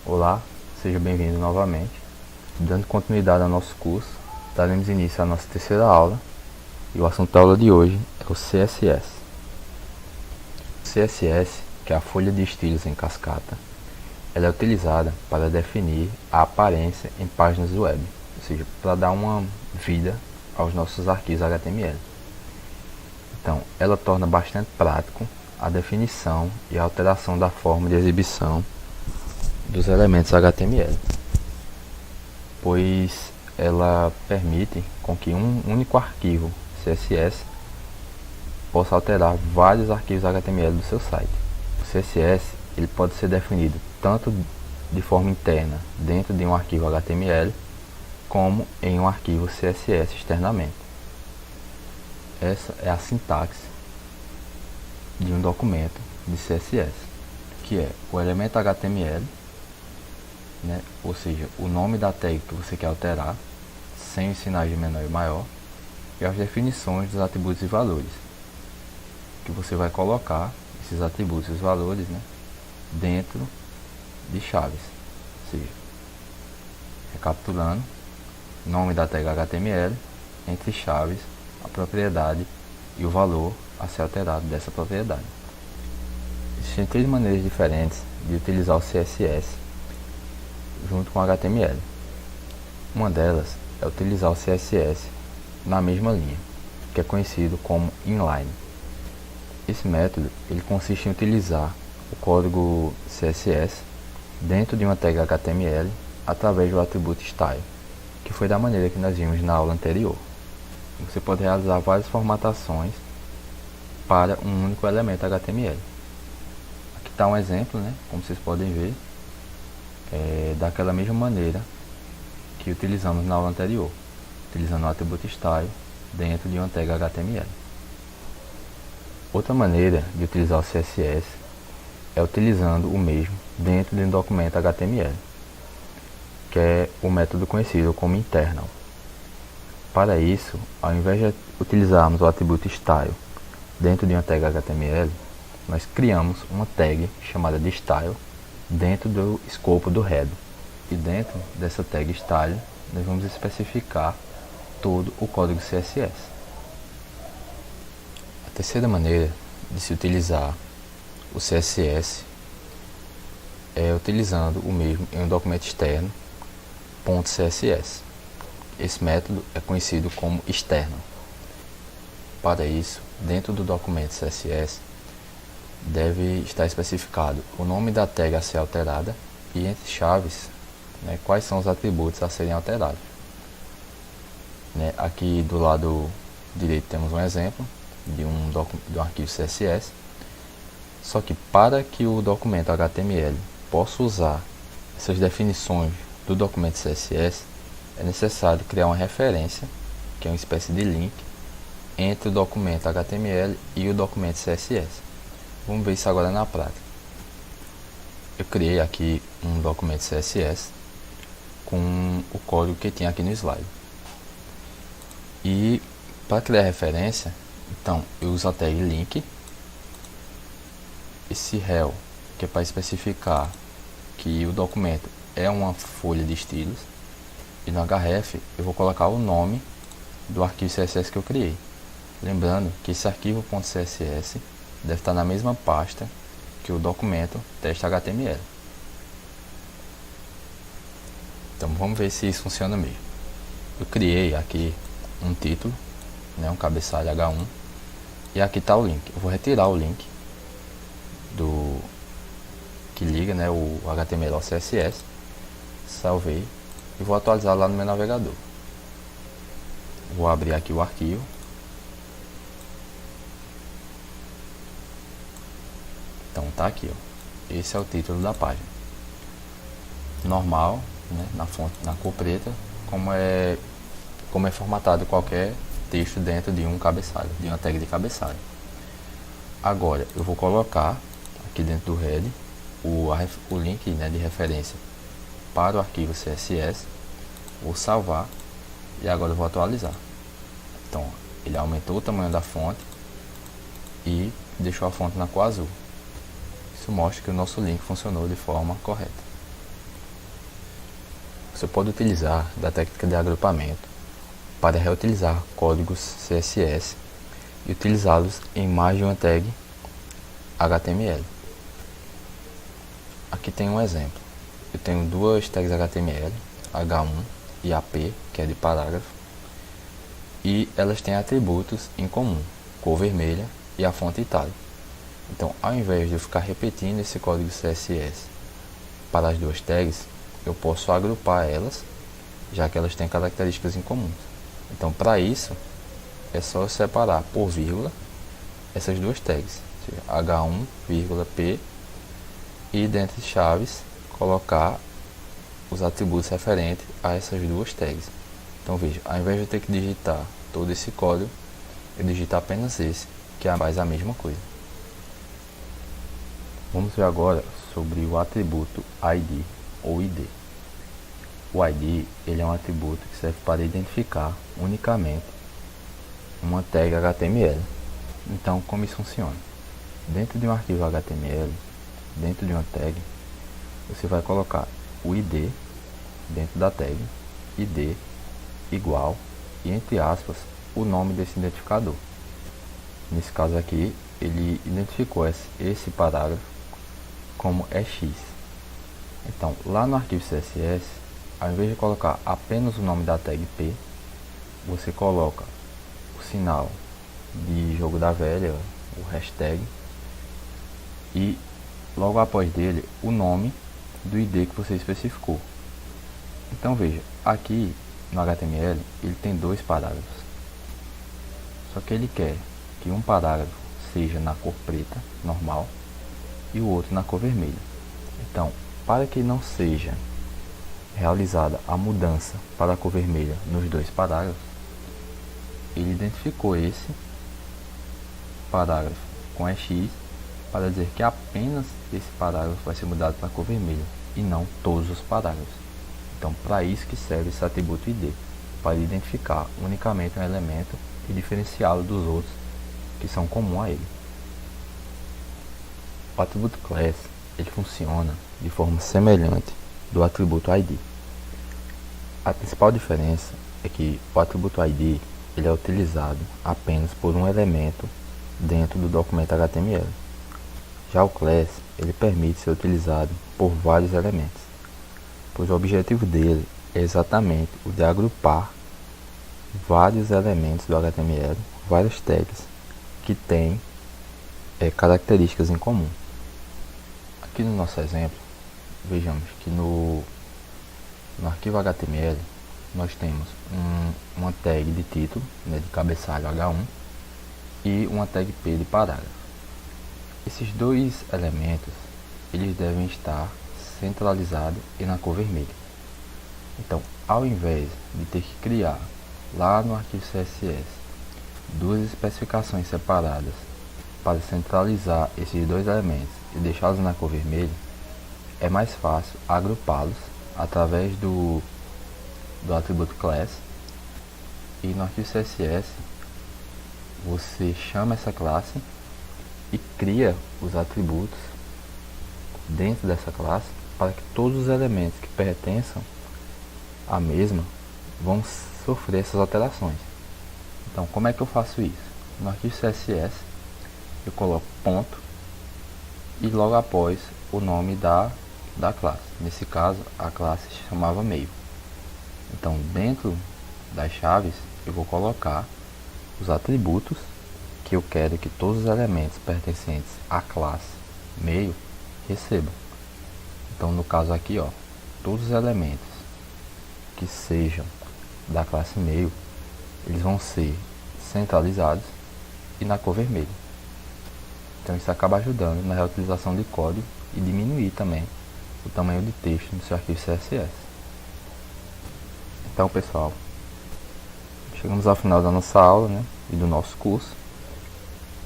Olá, seja bem-vindo novamente. Dando continuidade ao nosso curso, daremos início à nossa terceira aula e o assunto da aula de hoje é o CSS. O CSS, que é a folha de estilos em cascata, ela é utilizada para definir a aparência em páginas web, ou seja, para dar uma vida aos nossos arquivos HTML. Então, ela torna bastante prático a definição e a alteração da forma de exibição dos elementos HTML, pois ela permite com que um único arquivo CSS possa alterar vários arquivos HTML do seu site. O CSS ele pode ser definido tanto de forma interna dentro de um arquivo HTML como em um arquivo CSS externamente. Essa é a sintaxe de um documento de CSS, que é o elemento HTML, ou seja, o nome da tag que você quer alterar, sem os sinais de menor e maior, e as definições dos atributos e valores, que você vai colocar esses atributos e os valores dentro de chaves. Ou seja, recapitulando, nome da tag HTML, entre chaves, a propriedade e o valor a ser alterado dessa propriedade. Existem três maneiras diferentes de utilizar o CSS junto com o HTML. Uma delas é utilizar o CSS na mesma linha, que é conhecido como inline. Esse método ele consiste em utilizar o código CSS dentro de uma tag HTML através do atributo style, que foi da maneira que nós vimos na aula anterior. Você pode realizar várias formatações para um único elemento HTML. Aqui está um exemplo, como vocês podem ver, daquela mesma maneira que utilizamos na aula anterior, utilizando o atributo style dentro de uma tag HTML. Outra maneira de utilizar o CSS é utilizando o mesmo dentro de um documento HTML, que é o método conhecido como internal. Para isso, ao invés de utilizarmos o atributo style dentro de uma tag HTML, nós criamos uma tag chamada de style dentro do escopo do head. E dentro dessa tag style, nós vamos especificar todo o código CSS. A terceira maneira de se utilizar o CSS é utilizando o mesmo em um documento externo, .css. Esse método é conhecido como externo. Para isso, dentro do documento CSS, deve estar especificado o nome da tag a ser alterada e entre chaves, quais são os atributos a serem alterados. Aqui do lado direito temos um exemplo de um arquivo CSS, só que para que o documento HTML possa usar essas definições do documento CSS, é necessário criar uma referência, que é uma espécie de link, entre o documento HTML e o documento CSS. Vamos ver isso agora na prática. Eu criei aqui um documento CSS com o código que tinha aqui no slide. E para criar referência, então eu uso a tag link, esse rel, que é para especificar que o documento é uma folha de estilos, e no href eu vou colocar o nome do arquivo CSS que eu criei. Lembrando que esse arquivo .css deve estar na mesma pasta que o documento teste.html. Então vamos ver se isso funciona mesmo. Eu criei aqui um título, um cabeçalho H1, e aqui está o link. Eu vou retirar o link que liga o HTML ao CSS, salvei e vou atualizar lá no meu navegador. Vou abrir aqui o arquivo. Então tá aqui, esse é o título da página. Normal, na fonte, na cor preta, como é formatado qualquer texto dentro de um cabeçalho, de uma tag de cabeçalho. Agora eu vou colocar aqui dentro do head o link de referência para o arquivo CSS, vou salvar e agora eu vou atualizar. Então ele aumentou o tamanho da fonte e deixou a fonte na cor azul. Isso mostra que o nosso link funcionou de forma correta. você pode utilizar da técnica de agrupamento para reutilizar códigos CSS e utilizá-los em mais de uma tag HTML. Aqui tem um exemplo. Eu tenho duas tags HTML, H1 e AP, que é de parágrafo, e elas têm atributos em comum, cor vermelha e a fonte itálica. Então, ao invés de eu ficar repetindo esse código CSS para as duas tags, eu posso agrupar elas, já que elas têm características em comum. Então, para isso, é só eu separar por vírgula essas duas tags, H1, P, e dentro de chaves colocar os atributos referentes a essas duas tags. Então veja, ao invés de eu ter que digitar todo esse código, eu digito apenas esse, que faz a mesma coisa. Vamos ver agora sobre o atributo ID ou ID. O ID ele é um atributo que serve para identificar unicamente uma tag HTML. Então, como isso funciona? Dentro de um arquivo HTML, dentro de uma tag, você vai colocar o ID dentro da tag, ID igual e entre aspas o nome desse identificador. Nesse caso aqui, ele identificou esse parágrafo como EX. Então, lá no arquivo CSS, ao invés de colocar apenas o nome da tag P, você coloca o sinal de jogo da velha, o hashtag, e logo após dele o nome do ID que você especificou. Então veja, aqui no HTML ele tem dois parágrafos, só que ele quer que um parágrafo seja na cor preta, normal, e o outro na cor vermelha. Então, para que não seja realizada a mudança para a cor vermelha nos dois parágrafos, ele identificou esse parágrafo com EX para dizer que apenas esse parágrafo vai ser mudado para a cor vermelha e não todos os parágrafos. Então, para isso que serve esse atributo ID, para identificar unicamente um elemento e diferenciá-lo dos outros que são comuns a ele. O atributo class ele funciona de forma semelhante do atributo ID. A principal diferença é que o atributo ID ele é utilizado apenas por um elemento dentro do documento HTML. Já o class ele permite ser utilizado por vários elementos, pois o objetivo dele é exatamente o de agrupar vários elementos do HTML, várias tags que têm características em comum. Aqui no nosso exemplo, vejamos que no arquivo HTML nós temos uma tag de título, né, de cabeçalho H1, e uma tag P de parágrafo. Esses dois elementos eles devem estar centralizados e na cor vermelha. Então, ao invés de ter que criar lá no arquivo CSS duas especificações separadas para centralizar esses dois elementos e deixá-los na cor vermelha, é mais fácil agrupá-los através do atributo class, e no arquivo CSS você chama essa classe e cria os atributos dentro dessa classe para que todos os elementos que pertençam à mesma vão sofrer essas alterações. Então, como é que eu faço isso? No arquivo CSS eu coloco ponto e logo após o nome da classe. Nesse caso, a classe se chamava meio. Então, dentro das chaves eu vou colocar os atributos que eu quero que todos os elementos pertencentes à classe meio recebam. Então, no caso aqui, ó, todos os elementos que sejam da classe meio, eles vão ser centralizados e na cor vermelha. Então, isso acaba ajudando na reutilização de código e diminuir também o tamanho de texto no seu arquivo CSS. Então, pessoal, chegamos ao final da nossa aula, né, e do nosso curso.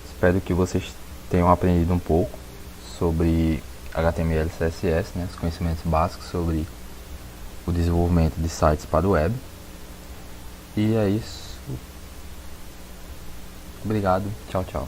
Espero que vocês tenham aprendido um pouco sobre HTML e CSS, né, os conhecimentos básicos sobre o desenvolvimento de sites para o web. E é isso. Obrigado. Tchau, tchau.